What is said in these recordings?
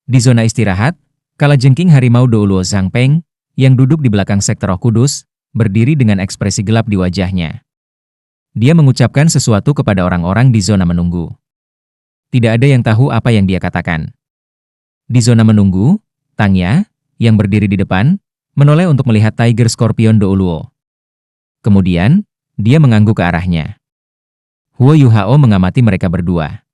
Di zona istirahat, kalajengking harimau Douluo Zhangpeng, yang duduk di belakang sekte Roh Kudus, berdiri dengan ekspresi gelap di wajahnya. Dia mengucapkan sesuatu kepada orang-orang di zona menunggu. Tidak ada yang tahu apa yang dia katakan. Di zona menunggu, Tangya, yang berdiri di depan, menoleh untuk melihat Tiger Scorpion Douluo. Kemudian, dia mengangguk ke arahnya. Huo Yuhao mengamati mereka berdua.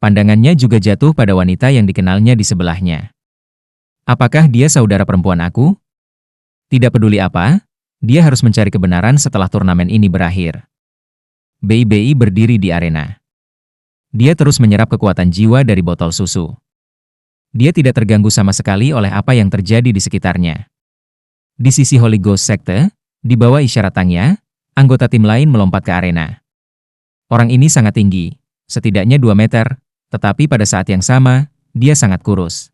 Pandangannya juga jatuh pada wanita yang dikenalnya di sebelahnya. Apakah dia saudara perempuan aku? Tidak peduli apa, dia harus mencari kebenaran setelah turnamen ini berakhir. Bei berdiri di arena. Dia terus menyerap kekuatan jiwa dari botol susu. Dia tidak terganggu sama sekali oleh apa yang terjadi di sekitarnya. Di sisi Holy Ghost Sekte, di bawah isyarat Tangya, anggota tim lain melompat ke arena. Orang ini sangat tinggi, setidaknya 2 meter, tetapi pada saat yang sama, dia sangat kurus.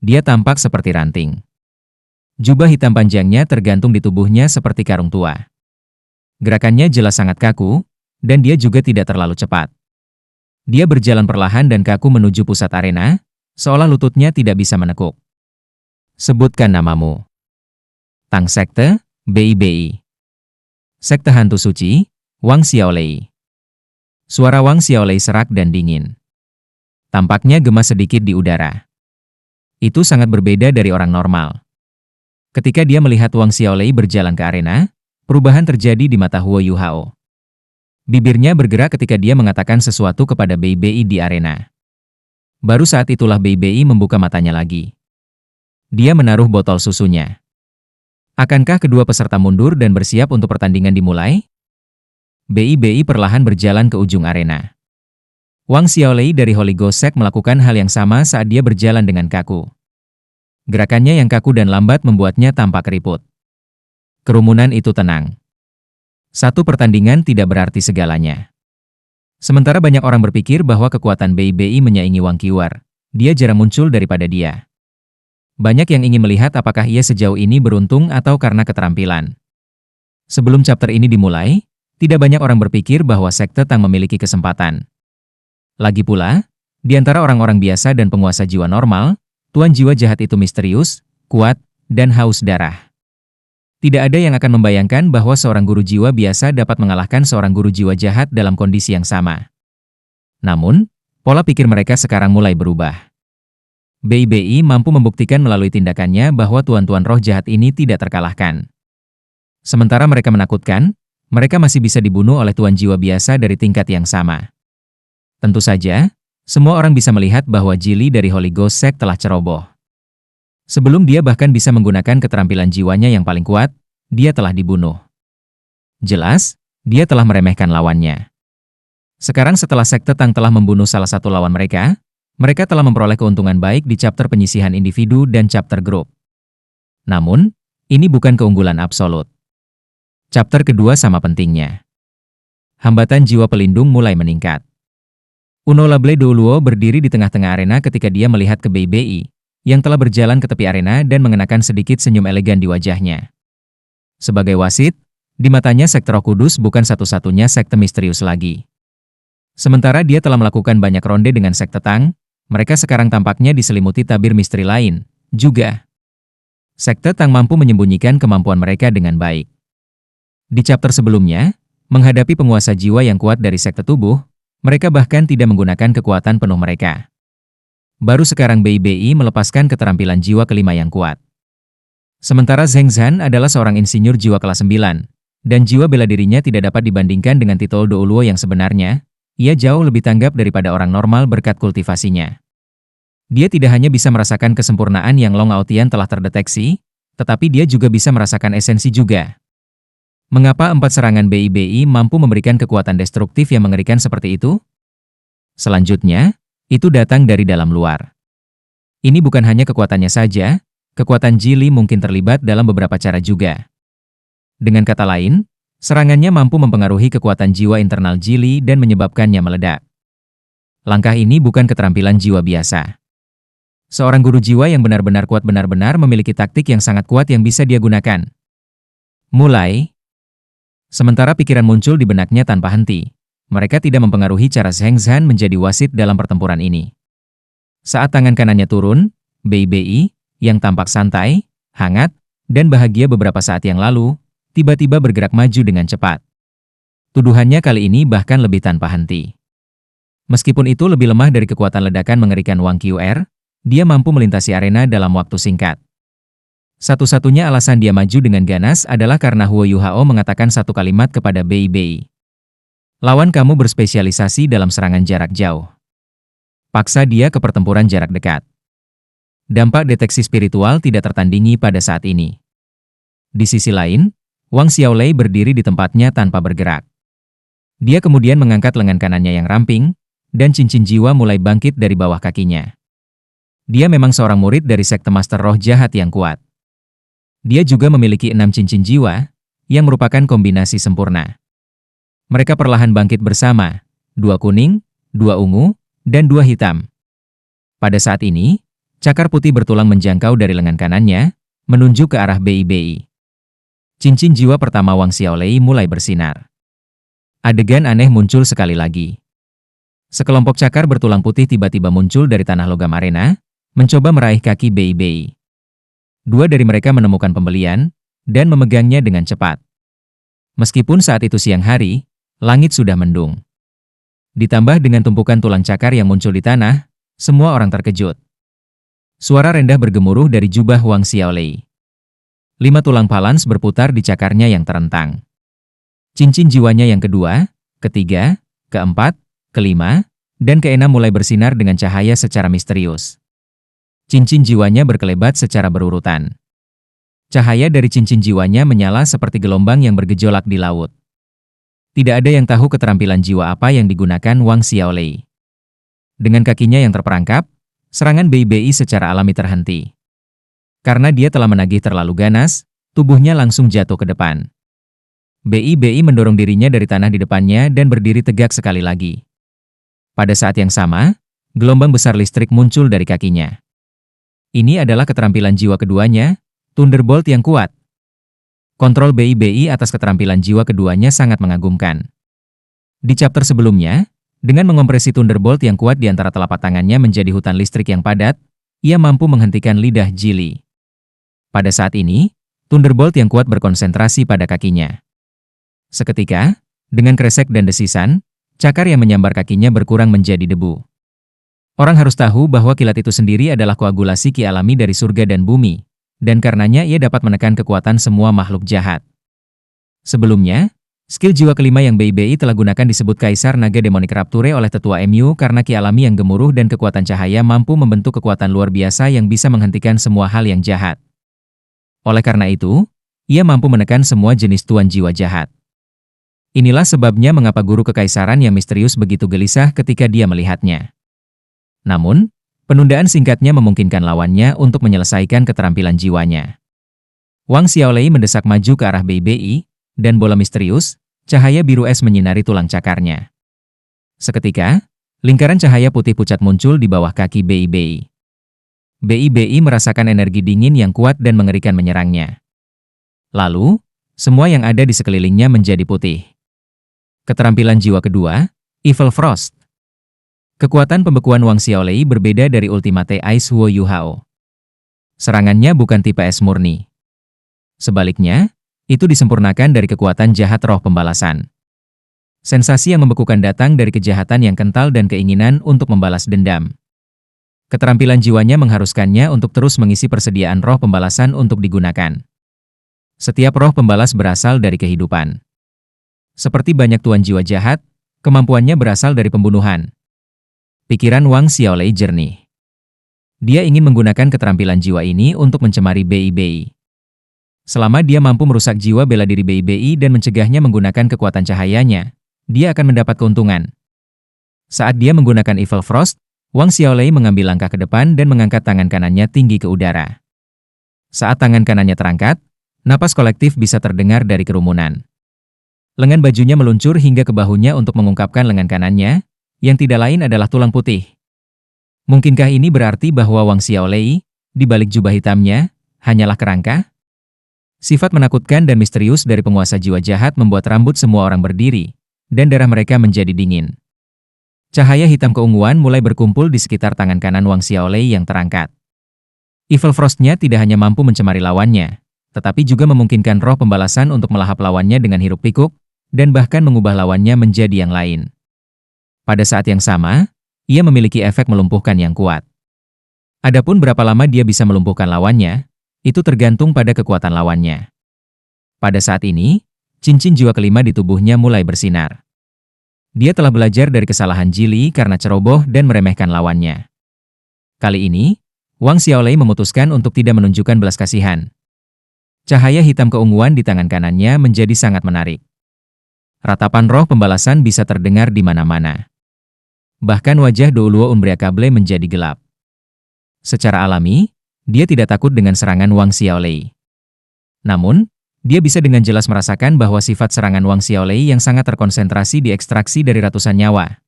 Dia tampak seperti ranting. Jubah hitam panjangnya tergantung di tubuhnya seperti karung tua. Gerakannya jelas sangat kaku, dan dia juga tidak terlalu cepat. Dia berjalan perlahan dan kaku menuju pusat arena, seolah lututnya tidak bisa menekuk. Sebutkan namamu. Tang Sekte, Bei. Sekte Hantu Suci, Wang Xiaolei. Suara Wang Xiaolei serak dan dingin. Tampaknya gemas sedikit di udara. Itu sangat berbeda dari orang normal. Ketika dia melihat Wang Xiaolei berjalan ke arena, perubahan terjadi di mata Huo Yuhao. Bibirnya bergerak ketika dia mengatakan sesuatu kepada Bei di arena. Baru saat itulah Bei membuka matanya lagi. Dia menaruh botol susunya. Akankah kedua peserta mundur dan bersiap untuk pertandingan dimulai? Bei perlahan berjalan ke ujung arena. Wang Xiaolei dari Holy Ghost Sect melakukan hal yang sama saat dia berjalan dengan kaku. Gerakannya yang kaku dan lambat membuatnya tampak keriput. Kerumunan itu tenang. Satu pertandingan tidak berarti segalanya. Sementara banyak orang berpikir bahwa kekuatan Bei menyaingi Wang Qiuer, dia jarang muncul daripada dia. Banyak yang ingin melihat apakah ia sejauh ini beruntung atau karena keterampilan. Sebelum chapter ini dimulai, tidak banyak orang berpikir bahwa Sekte Tang memiliki kesempatan. Lagi pula, di antara orang-orang biasa dan penguasa jiwa normal, tuan jiwa jahat itu misterius, kuat, dan haus darah. Tidak ada yang akan membayangkan bahwa seorang guru jiwa biasa dapat mengalahkan seorang guru jiwa jahat dalam kondisi yang sama. Namun, pola pikir mereka sekarang mulai berubah. Bei mampu membuktikan melalui tindakannya bahwa tuan-tuan roh jahat ini tidak terkalahkan. Sementara mereka menakutkan, mereka masih bisa dibunuh oleh tuan jiwa biasa dari tingkat yang sama. Tentu saja, semua orang bisa melihat bahwa Jili dari Holy Ghost Sect telah ceroboh. Sebelum dia bahkan bisa menggunakan keterampilan jiwanya yang paling kuat, dia telah dibunuh. Jelas, dia telah meremehkan lawannya. Sekarang setelah Sekte Tang telah membunuh salah satu lawan mereka telah memperoleh keuntungan baik di chapter penyisihan individu dan chapter grup. Namun, ini bukan keunggulan absolut. Chapter kedua sama pentingnya. Hambatan jiwa pelindung mulai meningkat. Unolable Douluo berdiri di tengah-tengah arena ketika dia melihat ke Bei, yang telah berjalan ke tepi arena dan mengenakan sedikit senyum elegan di wajahnya. Sebagai wasit, di matanya sekte Roh Kudus bukan satu-satunya sekte misterius lagi. Sementara dia telah melakukan banyak ronde dengan Sekte Tang, mereka sekarang tampaknya diselimuti tabir misteri lain, juga. Sekte Tang mampu menyembunyikan kemampuan mereka dengan baik. Di chapter sebelumnya, menghadapi penguasa jiwa yang kuat dari sekte tubuh, mereka bahkan tidak menggunakan kekuatan penuh mereka. Baru sekarang Bei melepaskan keterampilan jiwa kelima yang kuat. Sementara Zheng Zhan adalah seorang insinyur jiwa kelas 9, dan jiwa bela dirinya tidak dapat dibandingkan dengan titel Douluo yang sebenarnya, ia jauh lebih tanggap daripada orang normal berkat kultivasinya. Dia tidak hanya bisa merasakan kesempurnaan yang Long Aotian telah terdeteksi, tetapi dia juga bisa merasakan esensi juga. Mengapa 4 serangan Bei mampu memberikan kekuatan destruktif yang mengerikan seperti itu? Selanjutnya, itu datang dari dalam luar. Ini bukan hanya kekuatannya saja, kekuatan Jili mungkin terlibat dalam beberapa cara juga. Dengan kata lain, serangannya mampu mempengaruhi kekuatan jiwa internal Jili dan menyebabkannya meledak. Langkah ini bukan keterampilan jiwa biasa. Seorang guru jiwa yang benar-benar kuat benar-benar memiliki taktik yang sangat kuat yang bisa dia gunakan. Mulai. Sementara pikiran muncul di benaknya tanpa henti, mereka tidak mempengaruhi cara Zheng Zhan menjadi wasit dalam pertempuran ini. Saat tangan kanannya turun, Bei Bei, yang tampak santai, hangat, dan bahagia beberapa saat yang lalu, tiba-tiba bergerak maju dengan cepat. Tuduhannya kali ini bahkan lebih tanpa henti. Meskipun itu lebih lemah dari kekuatan ledakan mengerikan Wang Qr, dia mampu melintasi arena dalam waktu singkat. Satu-satunya alasan dia maju dengan ganas adalah karena Huo Yuhao mengatakan satu kalimat kepada Bei Bei. Lawan kamu berspesialisasi dalam serangan jarak jauh. Paksa dia ke pertempuran jarak dekat. Dampak deteksi spiritual tidak tertandingi pada saat ini. Di sisi lain, Wang Xiaolei berdiri di tempatnya tanpa bergerak. Dia kemudian mengangkat lengan kanannya yang ramping, dan cincin jiwa mulai bangkit dari bawah kakinya. Dia memang seorang murid dari sekte Master Roh Jahat yang kuat. Dia juga memiliki 6 cincin jiwa, yang merupakan kombinasi sempurna. Mereka perlahan bangkit bersama, 2 kuning, 2 ungu, dan 2 hitam. Pada saat ini, cakar putih bertulang menjangkau dari lengan kanannya, menunjuk ke arah Bei Bei. Cincin jiwa pertama Wang Xiaolei mulai bersinar. Adegan aneh muncul sekali lagi. Sekelompok cakar bertulang putih tiba-tiba muncul dari tanah logam arena, mencoba meraih kaki Bei Bei. 2 dari mereka menemukan pembelian, dan memegangnya dengan cepat. Meskipun saat itu siang hari, langit sudah mendung. Ditambah dengan tumpukan tulang cakar yang muncul di tanah, semua orang terkejut. Suara rendah bergemuruh dari jubah Wang Xiaolei. 5 tulang palans berputar di cakarnya yang terentang. Cincin jiwanya yang kedua, ketiga, keempat, kelima, dan keenam mulai bersinar dengan cahaya secara misterius. Cincin jiwanya berkelebat secara berurutan. Cahaya dari cincin jiwanya menyala seperti gelombang yang bergejolak di laut. Tidak ada yang tahu keterampilan jiwa apa yang digunakan Wang Xiaolei. Dengan kakinya yang terperangkap, serangan Bei Bei secara alami terhenti. Karena dia telah menagih terlalu ganas, tubuhnya langsung jatuh ke depan. Bei Bei mendorong dirinya dari tanah di depannya dan berdiri tegak sekali lagi. Pada saat yang sama, gelombang besar listrik muncul dari kakinya. Ini adalah keterampilan jiwa keduanya, Thunderbolt yang kuat. Kontrol Bei Bei atas keterampilan jiwa keduanya sangat mengagumkan. Di chapter sebelumnya, dengan mengompresi Thunderbolt yang kuat di antara telapak tangannya menjadi hutan listrik yang padat, ia mampu menghentikan lidah Jili. Pada saat ini, Thunderbolt yang kuat berkonsentrasi pada kakinya. Seketika, dengan kresek dan desisan, cakar yang menyambar kakinya berkurang menjadi debu. Orang harus tahu bahwa kilat itu sendiri adalah koagulasi ki alami dari surga dan bumi, dan karenanya ia dapat menekan kekuatan semua makhluk jahat. Sebelumnya, skill jiwa kelima yang Bei Bei telah gunakan disebut Kaisar Naga Demonic Rapture oleh tetua MU karena ki alami yang gemuruh dan kekuatan cahaya mampu membentuk kekuatan luar biasa yang bisa menghentikan semua hal yang jahat. Oleh karena itu, ia mampu menekan semua jenis tuan jiwa jahat. Inilah sebabnya mengapa guru kekaisaran yang misterius begitu gelisah ketika dia melihatnya. Namun, penundaan singkatnya memungkinkan lawannya untuk menyelesaikan keterampilan jiwanya. Wang Xiaolei mendesak maju ke arah Bei Bei, dan bola misterius, cahaya biru es menyinari tulang cakarnya. Seketika, lingkaran cahaya putih pucat muncul di bawah kaki Bei Bei. Bei Bei merasakan energi dingin yang kuat dan mengerikan menyerangnya. Lalu, semua yang ada di sekelilingnya menjadi putih. Keterampilan jiwa kedua, Evil Frost. Kekuatan pembekuan Wang Xiaolei berbeda dari Ultimate Ice Huo Yuhao. Serangannya bukan tipe es murni. Sebaliknya, itu disempurnakan dari kekuatan jahat roh pembalasan. Sensasi yang membekukan datang dari kejahatan yang kental dan keinginan untuk membalas dendam. Keterampilan jiwanya mengharuskannya untuk terus mengisi persediaan roh pembalasan untuk digunakan. Setiap roh pembalas berasal dari kehidupan. Seperti banyak tuan jiwa jahat, kemampuannya berasal dari pembunuhan. Pikiran Wang Xiaolei jernih. Dia ingin menggunakan keterampilan jiwa ini untuk mencemari Bei Bei. Selama dia mampu merusak jiwa bela diri Bei Bei dan mencegahnya menggunakan kekuatan cahayanya, dia akan mendapat keuntungan. Saat dia menggunakan Evil Frost, Wang Xiaolei mengambil langkah ke depan dan mengangkat tangan kanannya tinggi ke udara. Saat tangan kanannya terangkat, napas kolektif bisa terdengar dari kerumunan. Lengan bajunya meluncur hingga ke bahunya untuk mengungkapkan lengan kanannya, yang tidak lain adalah tulang putih. Mungkinkah ini berarti bahwa Wang Xiaolei, di balik jubah hitamnya, hanyalah kerangka? Sifat menakutkan dan misterius dari penguasa jiwa jahat membuat rambut semua orang berdiri, dan darah mereka menjadi dingin. Cahaya hitam keunguan mulai berkumpul di sekitar tangan kanan Wang Xiaolei yang terangkat. Evil Frost-nya tidak hanya mampu mencemari lawannya, tetapi juga memungkinkan roh pembalasan untuk melahap lawannya dengan hiruk-pikuk, dan bahkan mengubah lawannya menjadi yang lain. Pada saat yang sama, ia memiliki efek melumpuhkan yang kuat. Adapun berapa lama dia bisa melumpuhkan lawannya, itu tergantung pada kekuatan lawannya. Pada saat ini, cincin jiwa kelima di tubuhnya mulai bersinar. Dia telah belajar dari kesalahan Jili karena ceroboh dan meremehkan lawannya. Kali ini, Wang Xiaolei memutuskan untuk tidak menunjukkan belas kasihan. Cahaya hitam keunguan di tangan kanannya menjadi sangat menarik. Ratapan roh pembalasan bisa terdengar di mana-mana. Bahkan wajah Douluo Umbriakable menjadi gelap. Secara alami, dia tidak takut dengan serangan Wang Xiaolei. Namun, dia bisa dengan jelas merasakan bahwa sifat serangan Wang Xiaolei yang sangat terkonsentrasi diekstraksi dari ratusan nyawa.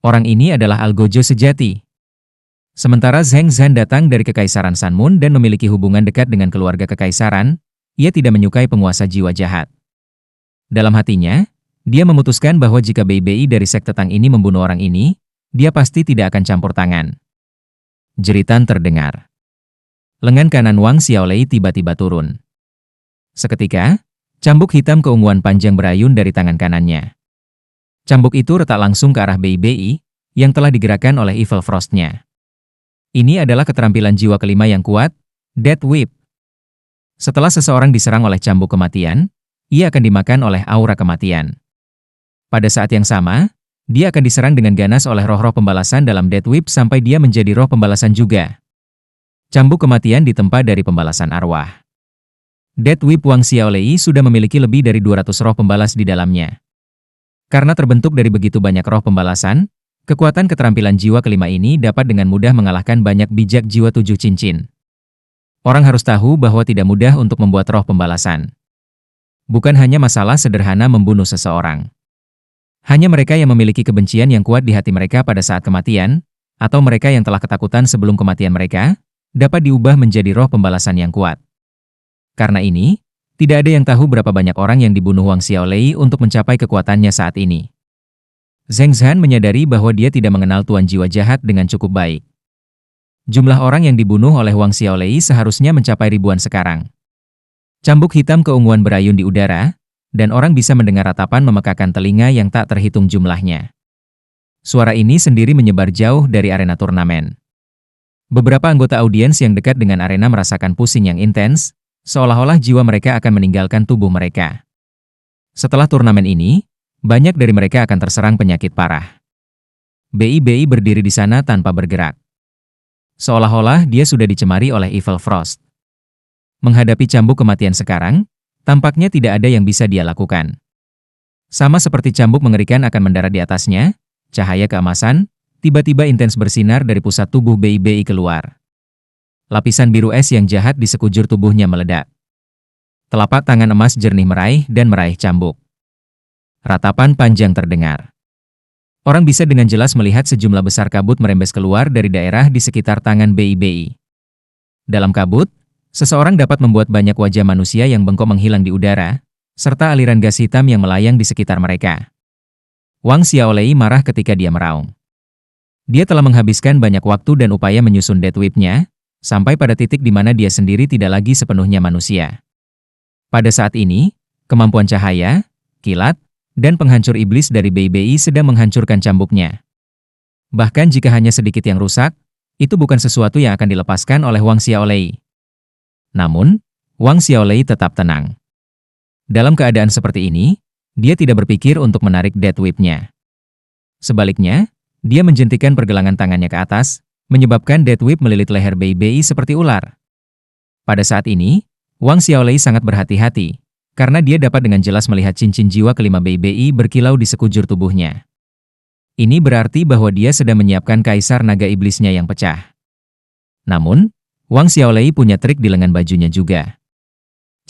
Orang ini adalah Algojo sejati. Sementara Zheng Zhan datang dari Kekaisaran Sanmun dan memiliki hubungan dekat dengan keluarga kekaisaran, ia tidak menyukai penguasa jiwa jahat. Dalam hatinya, dia memutuskan bahwa jika BBI dari sekte Tang ini membunuh orang ini, dia pasti tidak akan campur tangan. Jeritan terdengar. Lengan kanan Wang Xiaolei tiba-tiba turun. Seketika, cambuk hitam keunguan panjang berayun dari tangan kanannya. Cambuk itu retak langsung ke arah BBI yang telah digerakkan oleh Evil Frost-nya. Ini adalah keterampilan jiwa kelima yang kuat, Death Whip. Setelah seseorang diserang oleh cambuk kematian, ia akan dimakan oleh aura kematian. Pada saat yang sama, dia akan diserang dengan ganas oleh roh-roh pembalasan dalam Death Whip sampai dia menjadi roh pembalasan juga. Cambuk kematian ditempa dari pembalasan arwah. Death Whip Wang Xiaolei sudah memiliki lebih dari 200 roh pembalas di dalamnya. Karena terbentuk dari begitu banyak roh pembalasan, kekuatan keterampilan jiwa kelima ini dapat dengan mudah mengalahkan banyak bijak jiwa 7 cincin. Orang harus tahu bahwa tidak mudah untuk membuat roh pembalasan. Bukan hanya masalah sederhana membunuh seseorang. Hanya mereka yang memiliki kebencian yang kuat di hati mereka pada saat kematian, atau mereka yang telah ketakutan sebelum kematian mereka, dapat diubah menjadi roh pembalasan yang kuat. Karena ini, tidak ada yang tahu berapa banyak orang yang dibunuh Wang Xiaolei untuk mencapai kekuatannya saat ini. Zheng Zhan menyadari bahwa dia tidak mengenal tuan jiwa jahat dengan cukup baik. Jumlah orang yang dibunuh oleh Wang Xiaolei seharusnya mencapai ribuan sekarang. Cambuk hitam keunguan berayun di udara, dan orang bisa mendengar ratapan memekakan telinga yang tak terhitung jumlahnya. Suara ini sendiri menyebar jauh dari arena turnamen. Beberapa anggota audiens yang dekat dengan arena merasakan pusing yang intens, seolah-olah jiwa mereka akan meninggalkan tubuh mereka. Setelah turnamen ini, banyak dari mereka akan terserang penyakit parah. BI berdiri di sana tanpa bergerak. Seolah-olah dia sudah dicemari oleh Evil Frost. Menghadapi cambuk kematian sekarang, tampaknya tidak ada yang bisa dia lakukan. Sama seperti cambuk mengerikan akan mendarat di atasnya, cahaya keemasan tiba-tiba intens bersinar dari pusat tubuh BI keluar. Lapisan biru es yang jahat di sekujur tubuhnya meledak. Telapak tangan emas jernih meraih dan meraih cambuk. Ratapan panjang terdengar. Orang bisa dengan jelas melihat sejumlah besar kabut merembes keluar dari daerah di sekitar tangan BI. Dalam kabut, seseorang dapat membuat banyak wajah manusia yang bengkok menghilang di udara, serta aliran gas hitam yang melayang di sekitar mereka. Wang Xiaolei marah ketika dia meraung. Dia telah menghabiskan banyak waktu dan upaya menyusun Death Whip-nya, sampai pada titik di mana dia sendiri tidak lagi sepenuhnya manusia. Pada saat ini, kemampuan cahaya, kilat, dan penghancur iblis dari BI sedang menghancurkan cambuknya. Bahkan jika hanya sedikit yang rusak, itu bukan sesuatu yang akan dilepaskan oleh Wang Xiaolei. Namun, Wang Xiaolei tetap tenang. Dalam keadaan seperti ini, dia tidak berpikir untuk menarik Death Whip-nya. Sebaliknya, dia menjentikan pergelangan tangannya ke atas, menyebabkan Death Whip melilit leher BI seperti ular. Pada saat ini, Wang Xiaolei sangat berhati-hati, karena dia dapat dengan jelas melihat cincin jiwa kelima BI berkilau di sekujur tubuhnya. Ini berarti bahwa dia sedang menyiapkan kaisar naga iblisnya yang pecah. Namun, Wang Xiaolei punya trik di lengan bajunya juga.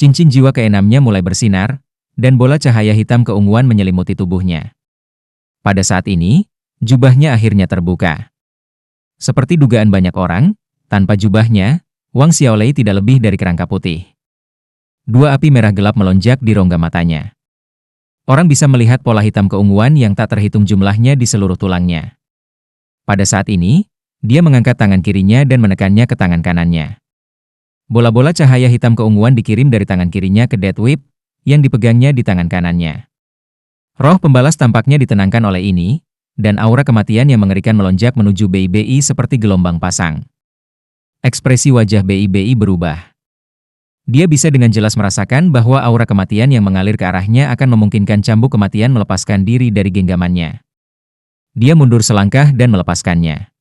Cincin jiwa keenamnya mulai bersinar, dan bola cahaya hitam keunguan menyelimuti tubuhnya. Pada saat ini, jubahnya akhirnya terbuka. Seperti dugaan banyak orang, tanpa jubahnya, Wang Xiaolei tidak lebih dari kerangka putih. Dua api merah gelap melonjak di rongga matanya. Orang bisa melihat pola hitam keunguan yang tak terhitung jumlahnya di seluruh tulangnya. Pada saat ini, dia mengangkat tangan kirinya dan menekannya ke tangan kanannya. Bola-bola cahaya hitam keunguan dikirim dari tangan kirinya ke Death Whip, yang dipegangnya di tangan kanannya. Roh pembalas tampaknya ditenangkan oleh ini, dan aura kematian yang mengerikan melonjak menuju BI-BI seperti gelombang pasang. Ekspresi wajah BI-BI berubah. Dia bisa dengan jelas merasakan bahwa aura kematian yang mengalir ke arahnya akan memungkinkan cambuk kematian melepaskan diri dari genggamannya. Dia mundur selangkah dan melepaskannya.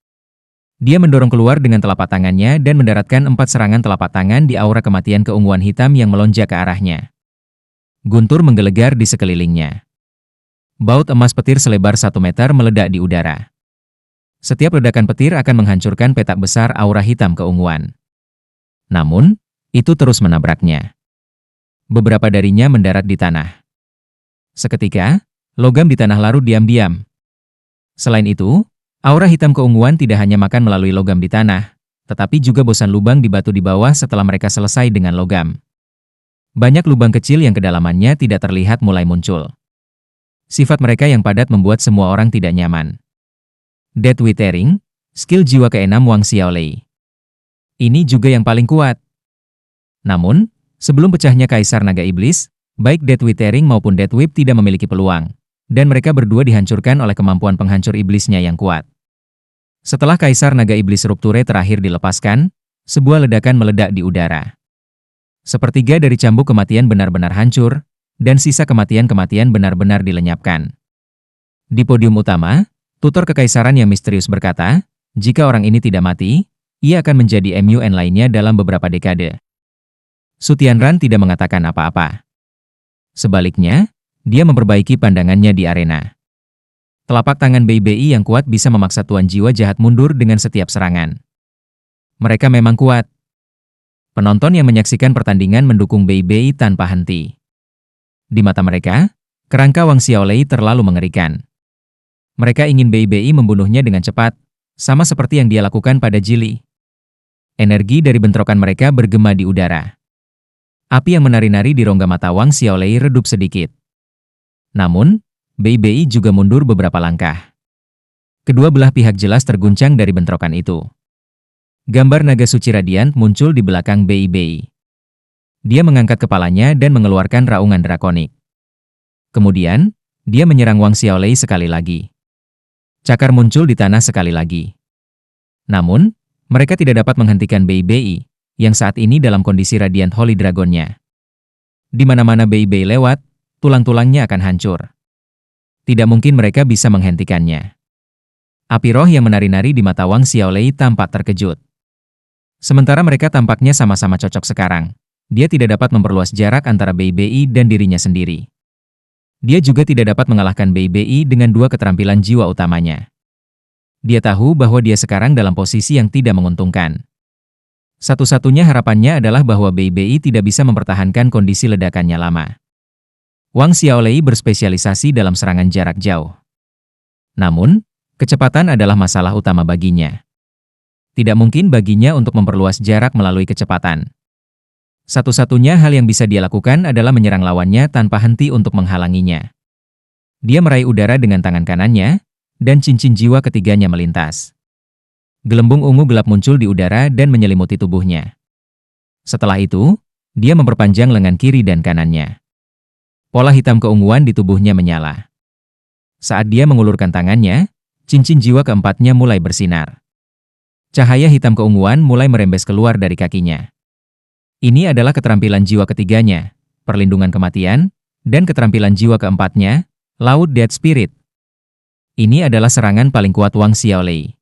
Dia mendorong keluar dengan telapak tangannya dan mendaratkan 4 serangan telapak tangan di aura kematian keunguan hitam yang melonjak ke arahnya. Guntur menggelegar di sekelilingnya. Baut emas petir selebar 1 meter meledak di udara. Setiap ledakan petir akan menghancurkan petak besar aura hitam keunguan. Namun, itu terus menabraknya. Beberapa darinya mendarat di tanah. Seketika, logam di tanah larut diam-diam. Selain itu, aura hitam keunguan tidak hanya makan melalui logam di tanah, tetapi juga bosan lubang di batu di bawah setelah mereka selesai dengan logam. Banyak lubang kecil yang kedalamannya tidak terlihat mulai muncul. Sifat mereka yang padat membuat semua orang tidak nyaman. Death Withering, skill jiwa ke-6 Wang Xiaolei. Ini juga yang paling kuat. Namun, sebelum pecahnya Kaisar Naga Iblis, baik Death Withering maupun Death Whip tidak memiliki peluang, dan mereka berdua dihancurkan oleh kemampuan penghancur iblisnya yang kuat. Setelah Kaisar Naga Iblis Rupture terakhir dilepaskan, sebuah ledakan meledak di udara. Sepertiga dari cambuk kematian benar-benar hancur, dan sisa kematian-kematian benar-benar dilenyapkan. Di podium utama, tutor kekaisaran yang misterius berkata, jika orang ini tidak mati, ia akan menjadi MUN lainnya dalam beberapa dekade. Su Tianran tidak mengatakan apa-apa. Sebaliknya, dia memperbaiki pandangannya di arena. Telapak tangan BI-BI yang kuat bisa memaksa Tuan Jiwa Jahat mundur dengan setiap serangan. Mereka memang kuat. Penonton yang menyaksikan pertandingan mendukung BI-BI tanpa henti. Di mata mereka, kerangka Wang Xiaolei terlalu mengerikan. Mereka ingin BI-BI membunuhnya dengan cepat, sama seperti yang dia lakukan pada Jili. Energi dari bentrokan mereka bergema di udara. Api yang menari-nari di rongga mata Wang Xiaolei redup sedikit. Namun, BI-BI juga mundur beberapa langkah. Kedua belah pihak jelas terguncang dari bentrokan itu. Gambar naga suci radiant muncul di belakang BI-BI. Dia mengangkat kepalanya dan mengeluarkan raungan drakonik. Kemudian, dia menyerang Wang Xiaolei sekali lagi. Cakar muncul di tanah sekali lagi. Namun, mereka tidak dapat menghentikan BI-BI, yang saat ini dalam kondisi Radiant Holy Dragon-nya. Di mana-mana BI-BI lewat, tulang-tulangnya akan hancur. Tidak mungkin mereka bisa menghentikannya. Api roh yang menari-nari di mata Wang Xiaolei tampak terkejut. Sementara mereka tampaknya sama-sama cocok sekarang, dia tidak dapat memperluas jarak antara BI-BI dan dirinya sendiri. Dia juga tidak dapat mengalahkan BI-BI dengan 2 keterampilan jiwa utamanya. Dia tahu bahwa dia sekarang dalam posisi yang tidak menguntungkan. Satu-satunya harapannya adalah bahwa BI-BI tidak bisa mempertahankan kondisi ledakannya lama. Wang Xiaolei berspesialisasi dalam serangan jarak jauh. Namun, kecepatan adalah masalah utama baginya. Tidak mungkin baginya untuk memperluas jarak melalui kecepatan. Satu-satunya hal yang bisa dia lakukan adalah menyerang lawannya tanpa henti untuk menghalanginya. Dia meraih udara dengan tangan kanannya, dan cincin jiwa ketiganya melintas. Gelembung ungu gelap muncul di udara dan menyelimuti tubuhnya. Setelah itu, dia memperpanjang lengan kiri dan kanannya. Pola hitam keunguan di tubuhnya menyala. Saat dia mengulurkan tangannya, cincin jiwa keempatnya mulai bersinar. Cahaya hitam keunguan mulai merembes keluar dari kakinya. Ini adalah keterampilan jiwa ketiganya, perlindungan kematian, dan keterampilan jiwa keempatnya, Laut Dead Spirit. Ini adalah serangan paling kuat Wang Xiaolei.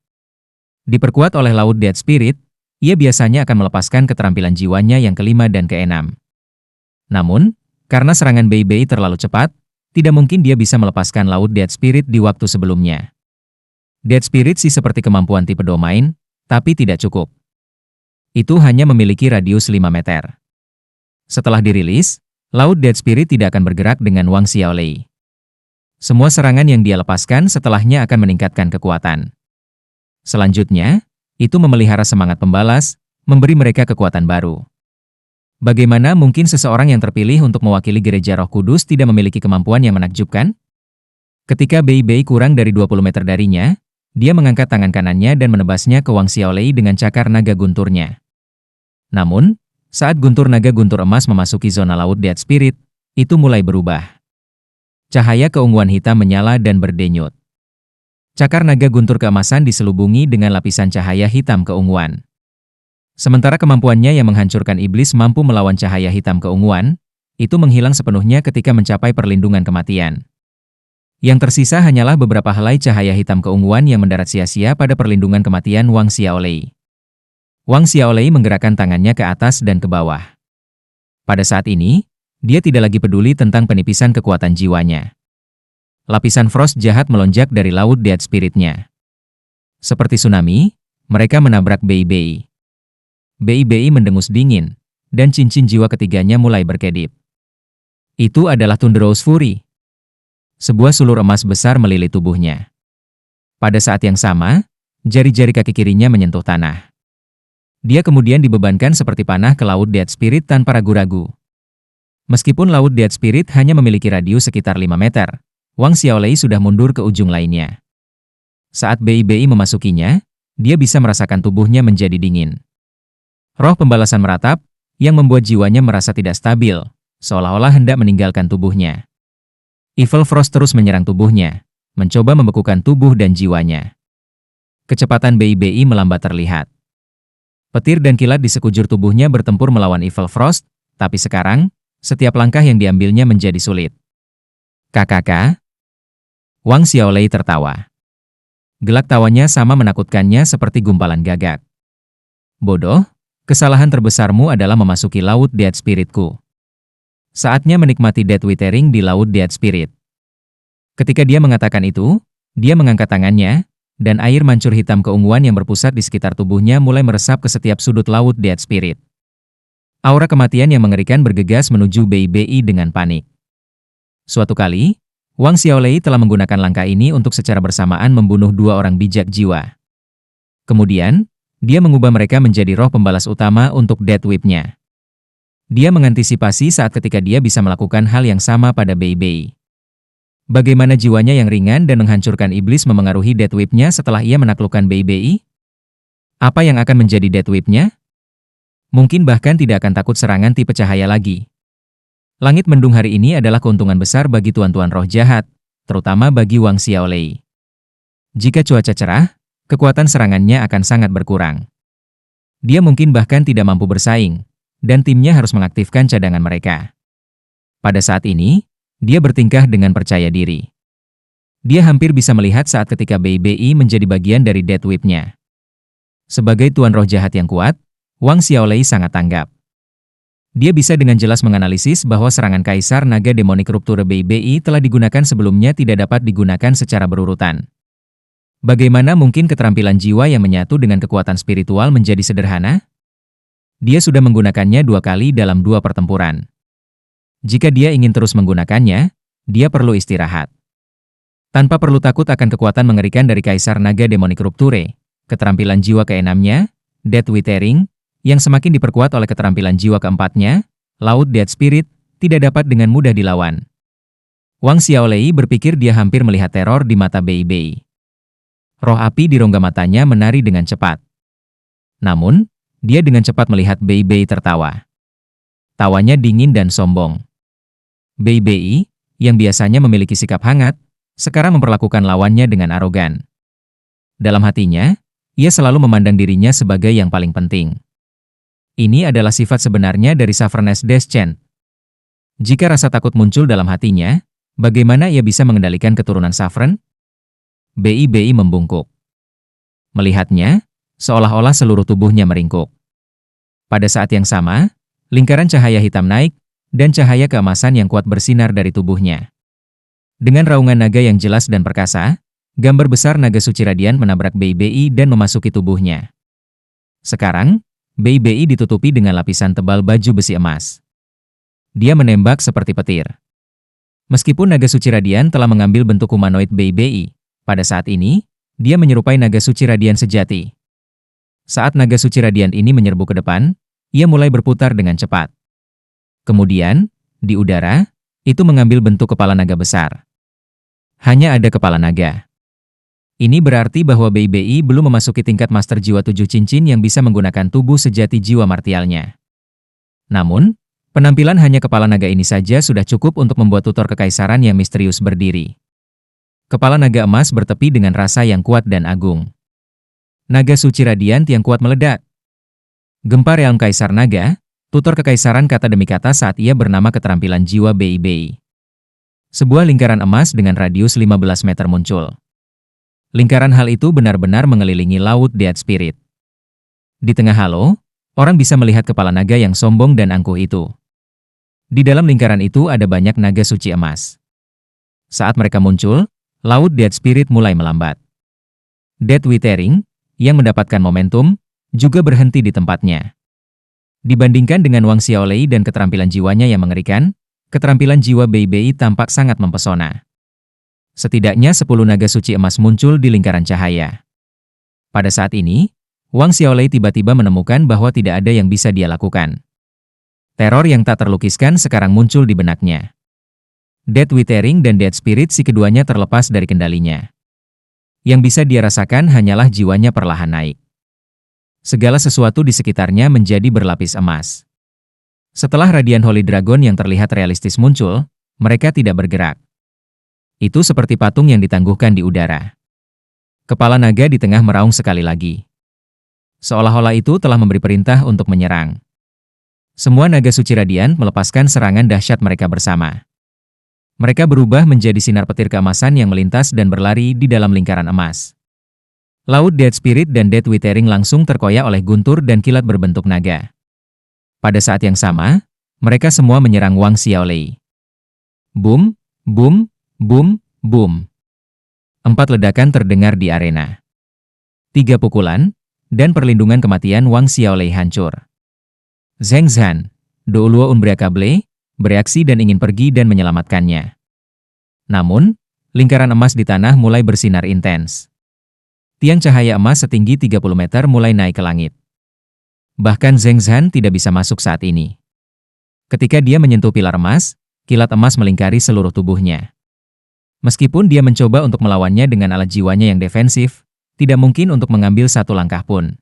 Diperkuat oleh Laut Dead Spirit, ia biasanya akan melepaskan keterampilan jiwanya yang kelima dan keenam. Namun, karena serangan BI-BI terlalu cepat, tidak mungkin dia bisa melepaskan Laut Dead Spirit di waktu sebelumnya. Dead Spirit sih seperti kemampuan tipe domain, tapi tidak cukup. Itu hanya memiliki radius 5 meter. Setelah dirilis, Laut Dead Spirit tidak akan bergerak dengan Wang Xiaolei. Semua serangan yang dia lepaskan setelahnya akan meningkatkan kekuatan. Selanjutnya, itu memelihara semangat pembalas, memberi mereka kekuatan baru. Bagaimana mungkin seseorang yang terpilih untuk mewakili gereja Roh Kudus tidak memiliki kemampuan yang menakjubkan? Ketika Bei Bei kurang dari 20 meter darinya, dia mengangkat tangan kanannya dan menebasnya ke Wang Xiaolei dengan cakar naga gunturnya. Namun, saat guntur naga guntur emas memasuki zona laut Dead Spirit, itu mulai berubah. Cahaya keunguan hitam menyala dan berdenyut. Cakar naga guntur keemasan diselubungi dengan lapisan cahaya hitam keunguan. Sementara kemampuannya yang menghancurkan iblis mampu melawan cahaya hitam keunguan, itu menghilang sepenuhnya ketika mencapai perlindungan kematian. Yang tersisa hanyalah beberapa helai cahaya hitam keunguan yang mendarat sia-sia pada perlindungan kematian Wang Xiaolei. Wang Xiaolei menggerakkan tangannya ke atas dan ke bawah. Pada saat ini, dia tidak lagi peduli tentang penipisan kekuatan jiwanya. Lapisan frost jahat melonjak dari laut Dead Spirit-nya. Seperti tsunami, mereka menabrak Bei Bei. Bei Bei mendengus dingin, dan cincin jiwa ketiganya mulai berkedip. Itu adalah Thunderous Fury. Sebuah sulur emas besar melilit tubuhnya. Pada saat yang sama, jari-jari kaki kirinya menyentuh tanah. Dia kemudian dibebankan seperti panah ke laut Dead Spirit tanpa ragu-ragu. Meskipun laut Dead Spirit hanya memiliki radius sekitar 5 meter, Wang Xiaolei sudah mundur ke ujung lainnya. Saat Bei Bei memasukinya, dia bisa merasakan tubuhnya menjadi dingin. Roh pembalasan meratap, yang membuat jiwanya merasa tidak stabil, seolah-olah hendak meninggalkan tubuhnya. Evil Frost terus menyerang tubuhnya, mencoba membekukan tubuh dan jiwanya. Kecepatan Bei Bei melambat terlihat. Petir dan kilat di sekujur tubuhnya bertempur melawan Evil Frost, tapi sekarang, setiap langkah yang diambilnya menjadi sulit. "KKK?" Wang Xiaolei tertawa. Gelak tawanya sama menakutkannya seperti gumpalan gagak. "Bodoh, kesalahan terbesarmu adalah memasuki laut Dead Spirit-ku. Saatnya menikmati Dead Withering di laut Dead Spirit." Ketika dia mengatakan itu, dia mengangkat tangannya, dan air mancur hitam keunguan yang berpusat di sekitar tubuhnya mulai meresap ke setiap sudut laut Dead Spirit. Aura kematian yang mengerikan bergegas menuju Bei Bei dengan panik. Suatu kali, Wang Xiaolei telah menggunakan langkah ini untuk secara bersamaan membunuh 2 orang bijak jiwa. Kemudian, dia mengubah mereka menjadi roh pembalas utama untuk Death Whip-nya. Dia mengantisipasi saat ketika dia bisa melakukan hal yang sama pada Bei Bei. Bagaimana jiwanya yang ringan dan menghancurkan iblis memengaruhi Death Whip-nya setelah ia menaklukkan Bei Bei? Apa yang akan menjadi Death Whip-nya? Mungkin bahkan tidak akan takut serangan tipe cahaya lagi. Langit mendung hari ini adalah keuntungan besar bagi tuan-tuan roh jahat, terutama bagi Wang Xiaolei. Jika cuaca cerah, kekuatan serangannya akan sangat berkurang. Dia mungkin bahkan tidak mampu bersaing, dan timnya harus mengaktifkan cadangan mereka. Pada saat ini, dia bertingkah dengan percaya diri. Dia hampir bisa melihat saat ketika Bei Bei menjadi bagian dari Death Whip-nya. Sebagai tuan roh jahat yang kuat, Wang Xiaolei sangat tanggap. Dia bisa dengan jelas menganalisis bahwa serangan Kaisar Naga Demonik Rupture Bei Bei telah digunakan sebelumnya tidak dapat digunakan secara berurutan. Bagaimana mungkin keterampilan jiwa yang menyatu dengan kekuatan spiritual menjadi sederhana? Dia sudah menggunakannya 2 kali dalam 2 pertempuran. Jika dia ingin terus menggunakannya, dia perlu istirahat. Tanpa perlu takut akan kekuatan mengerikan dari Kaisar Naga Demonik Rupture, keterampilan jiwa keenamnya, Death Withering, yang semakin diperkuat oleh keterampilan jiwa keempatnya, Laut Dead Spirit, tidak dapat dengan mudah dilawan. Wang Xiaolei berpikir dia hampir melihat teror di mata Bei Bei. Roh api di rongga matanya menari dengan cepat. Namun, dia dengan cepat melihat Bei Bei tertawa. Tawanya dingin dan sombong. Bei Bei, yang biasanya memiliki sikap hangat, sekarang memperlakukan lawannya dengan arogan. Dalam hatinya, ia selalu memandang dirinya sebagai yang paling penting. Ini adalah sifat sebenarnya dari Saverness Deschent. Jika rasa takut muncul dalam hatinya, bagaimana ia bisa mengendalikan keturunan Savern? Bei Bei membungkuk. Melihatnya, seolah-olah seluruh tubuhnya meringkuk. Pada saat yang sama, lingkaran cahaya hitam naik, dan cahaya keemasan yang kuat bersinar dari tubuhnya. Dengan raungan naga yang jelas dan perkasa, gambar besar naga suci radian menabrak Bei Bei dan memasuki tubuhnya. Sekarang, Bei Bei ditutupi dengan lapisan tebal baju besi emas. Dia menembak seperti petir. Meskipun naga suci radian telah mengambil bentuk humanoid Bei Bei, pada saat ini, dia menyerupai naga suci radian sejati. Saat naga suci radian ini menyerbu ke depan, ia mulai berputar dengan cepat. Kemudian, di udara, itu mengambil bentuk kepala naga besar. Hanya ada kepala naga. Ini berarti bahwa BI belum memasuki tingkat Master Jiwa 7 Cincin yang bisa menggunakan tubuh sejati jiwa martialnya. Namun, penampilan hanya kepala naga ini saja sudah cukup untuk membuat tutor kekaisaran yang misterius berdiri. Kepala naga emas bertepi dengan rasa yang kuat dan agung. Naga suci radiant yang kuat meledak. Gempa realm kaisar naga, tutor kekaisaran kata demi kata saat ia bernama keterampilan jiwa BI. Sebuah lingkaran emas dengan radius 15 meter muncul. Lingkaran hal itu benar-benar mengelilingi laut Dead Spirit. Di tengah halo, orang bisa melihat kepala naga yang sombong dan angkuh itu. Di dalam lingkaran itu ada banyak naga suci emas. Saat mereka muncul, laut Dead Spirit mulai melambat. Dead Withering, yang mendapatkan momentum, juga berhenti di tempatnya. Dibandingkan dengan Wang Xiaolei dan keterampilan jiwanya yang mengerikan, keterampilan jiwa BI tampak sangat mempesona. Setidaknya 10 naga suci emas muncul di lingkaran cahaya. Pada saat ini, Wang Xiaolei tiba-tiba menemukan bahwa tidak ada yang bisa dia lakukan. Teror yang tak terlukiskan sekarang muncul di benaknya. Dead Withering dan Dead Spirit si keduanya terlepas dari kendalinya. Yang bisa dia rasakan hanyalah jiwanya perlahan naik. Segala sesuatu di sekitarnya menjadi berlapis emas. Setelah radian Holy Dragon yang terlihat realistis muncul, mereka tidak bergerak. Itu seperti patung yang ditangguhkan di udara. Kepala naga di tengah meraung sekali lagi. Seolah-olah itu telah memberi perintah untuk menyerang. Semua naga suci radian melepaskan serangan dahsyat mereka bersama. Mereka berubah menjadi sinar petir keemasan yang melintas dan berlari di dalam lingkaran emas. Laut Dead Spirit dan Dead Withering langsung terkoyak oleh guntur dan kilat berbentuk naga. Pada saat yang sama, mereka semua menyerang Wang Xiaolei. Boom, boom, boom, boom. 4 ledakan terdengar di arena. 3 pukulan, dan perlindungan kematian Wang Xiaolei hancur. Zheng Zhan, Douluo Unbreakable, bereaksi dan ingin pergi dan menyelamatkannya. Namun, lingkaran emas di tanah mulai bersinar intens. Tiang cahaya emas setinggi 30 meter mulai naik ke langit. Bahkan Zheng Zhan tidak bisa masuk saat ini. Ketika dia menyentuh pilar emas, kilat emas melingkari seluruh tubuhnya. Meskipun dia mencoba untuk melawannya dengan alat jiwanya yang defensif, tidak mungkin untuk mengambil satu langkah pun.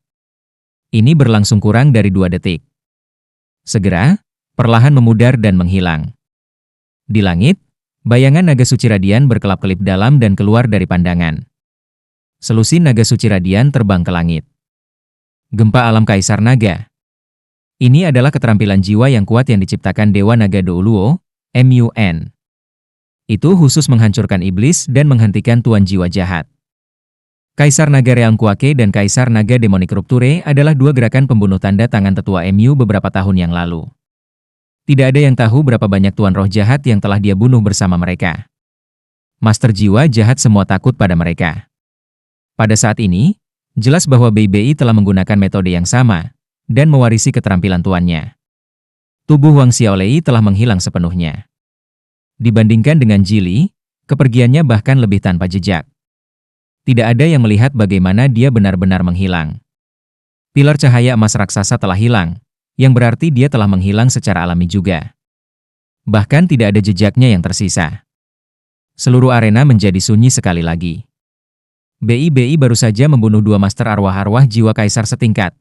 Ini berlangsung kurang dari 2 detik. Segera, perlahan memudar dan menghilang. Di langit, bayangan naga suci radian berkelap-kelip dalam dan keluar dari pandangan. Selusin naga suci radian terbang ke langit. Gempa alam kaisar naga. Ini adalah keterampilan jiwa yang kuat yang diciptakan Dewa Naga Douluo, MUN. Itu khusus menghancurkan iblis dan menghentikan tuan jiwa jahat. Kaisar Naga Realm Quake dan Kaisar Naga Demonic Rupture adalah 2 gerakan pembunuh tanda tangan tetua MU beberapa tahun yang lalu. Tidak ada yang tahu berapa banyak tuan roh jahat yang telah dia bunuh bersama mereka. Master jiwa jahat semua takut pada mereka. Pada saat ini, jelas bahwa BI telah menggunakan metode yang sama, dan mewarisi keterampilan tuannya. Tubuh Wang Xiaolei telah menghilang sepenuhnya. Dibandingkan dengan Jili, kepergiannya bahkan lebih tanpa jejak. Tidak ada yang melihat bagaimana dia benar-benar menghilang. Pilar cahaya emas raksasa telah hilang, yang berarti dia telah menghilang secara alami juga. Bahkan tidak ada jejaknya yang tersisa. Seluruh arena menjadi sunyi sekali lagi. BI baru saja membunuh 2 master arwah-arwah jiwa kaisar setingkat.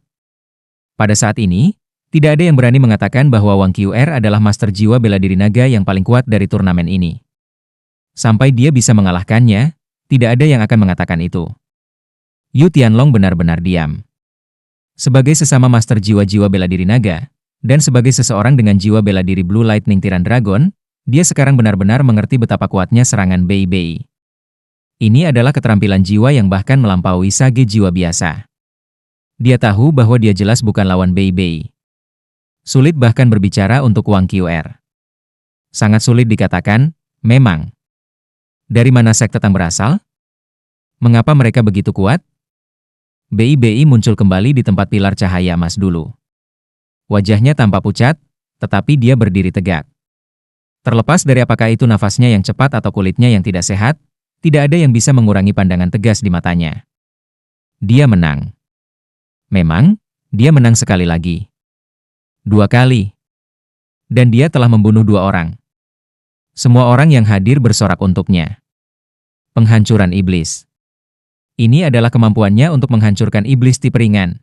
Pada saat ini, tidak ada yang berani mengatakan bahwa Wang QR adalah master jiwa bela diri naga yang paling kuat dari turnamen ini. Sampai dia bisa mengalahkannya, tidak ada yang akan mengatakan itu. Yu Tianlong benar-benar diam. Sebagai sesama master jiwa-jiwa bela diri naga, dan sebagai seseorang dengan jiwa bela diri Blue Lightning Tyrant Dragon, dia sekarang benar-benar mengerti betapa kuatnya serangan BI. Ini adalah keterampilan jiwa yang bahkan melampaui sage jiwa biasa. Dia tahu bahwa dia jelas bukan lawan BI. Sulit bahkan berbicara untuk Wang QR. Sangat sulit dikatakan, memang. Dari mana sekte Tang berasal? Mengapa mereka begitu kuat? BI muncul kembali di tempat pilar cahaya emas dulu. Wajahnya tampak pucat, tetapi dia berdiri tegak. Terlepas dari apakah itu nafasnya yang cepat atau kulitnya yang tidak sehat, tidak ada yang bisa mengurangi pandangan tegas di matanya. Dia menang. Memang, dia menang sekali lagi. 2 kali. Dan dia telah membunuh 2 orang. Semua orang yang hadir bersorak untuknya. Penghancuran iblis. Ini adalah kemampuannya untuk menghancurkan iblis tipe ringan.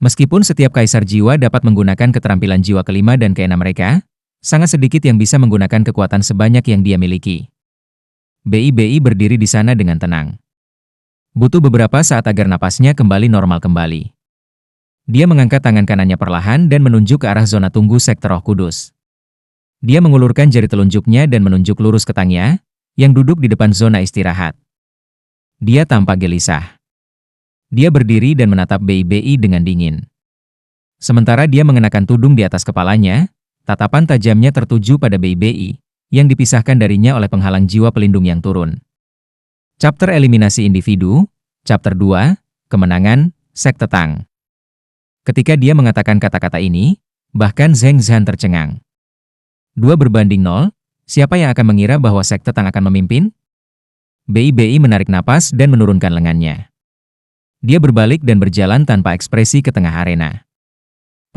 Meskipun setiap kaisar jiwa dapat menggunakan keterampilan jiwa kelima dan keenam mereka, sangat sedikit yang bisa menggunakan kekuatan sebanyak yang dia miliki. BI berdiri di sana dengan tenang. Butuh beberapa saat agar napasnya kembali normal kembali. Dia mengangkat tangan kanannya perlahan dan menunjuk ke arah zona tunggu sektor Roh Kudus. Dia mengulurkan jari telunjuknya dan menunjuk lurus ke Tangya, yang duduk di depan zona istirahat. Dia tampak gelisah. Dia berdiri dan menatap BI dengan dingin. Sementara dia mengenakan tudung di atas kepalanya, tatapan tajamnya tertuju pada BI, yang dipisahkan darinya oleh penghalang jiwa pelindung yang turun. Chapter Eliminasi Individu, Chapter 2, Kemenangan, Sekte Tang. Ketika dia mengatakan kata-kata ini, bahkan Zheng Zhan tercengang. 2 berbanding 0, siapa yang akan mengira bahwa Sekte Tang akan memimpin? BI menarik napas dan menurunkan lengannya. Dia berbalik dan berjalan tanpa ekspresi ke tengah arena.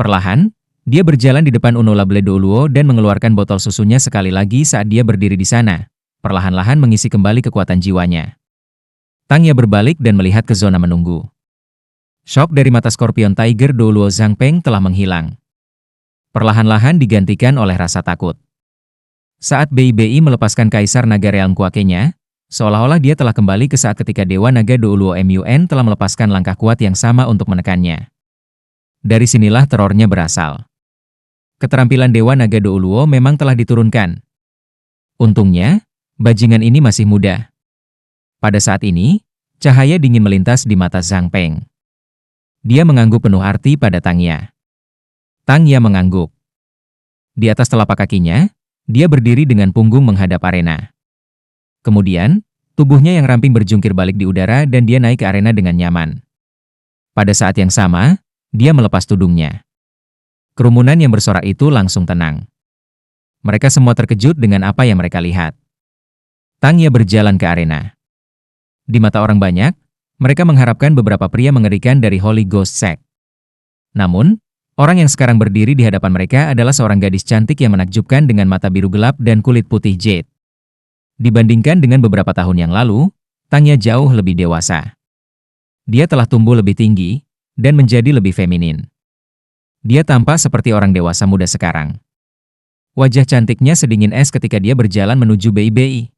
Perlahan, dia berjalan di depan Unolable Douluo dan mengeluarkan botol susunya sekali lagi saat dia berdiri di sana, perlahan-lahan mengisi kembali kekuatan jiwanya. Tangya berbalik dan melihat ke zona menunggu. Shock dari mata Scorpion Tiger Douluo Zhang Peng telah menghilang. Perlahan-lahan digantikan oleh rasa takut. Saat BI melepaskan Kaisar Naga Realm Kuake-nya, seolah-olah dia telah kembali ke saat ketika Dewa Naga Douluo MUN telah melepaskan langkah kuat yang sama untuk menekannya. Dari sinilah terornya berasal. Keterampilan Dewa Naga Douluo memang telah diturunkan. Untungnya, bajingan ini masih muda. Pada saat ini, cahaya dingin melintas di mata Zhang Peng. Dia mengangguk penuh arti pada Tangya. Tangya mengangguk. Di atas telapak kakinya, dia berdiri dengan punggung menghadap arena. Kemudian, tubuhnya yang ramping berjungkir balik di udara dan dia naik ke arena dengan nyaman. Pada saat yang sama, dia melepas tudungnya. Kerumunan yang bersorak itu langsung tenang. Mereka semua terkejut dengan apa yang mereka lihat. Tangya berjalan ke arena. Di mata orang banyak, mereka mengharapkan beberapa pria mengerikan dari Holy Ghost Sect. Namun, orang yang sekarang berdiri di hadapan mereka adalah seorang gadis cantik yang menakjubkan dengan mata biru gelap dan kulit putih jade. Dibandingkan dengan beberapa tahun yang lalu, Tangya jauh lebih dewasa. Dia telah tumbuh lebih tinggi dan menjadi lebih feminin. Dia tampak seperti orang dewasa muda sekarang. Wajah cantiknya sedingin es ketika dia berjalan menuju BI.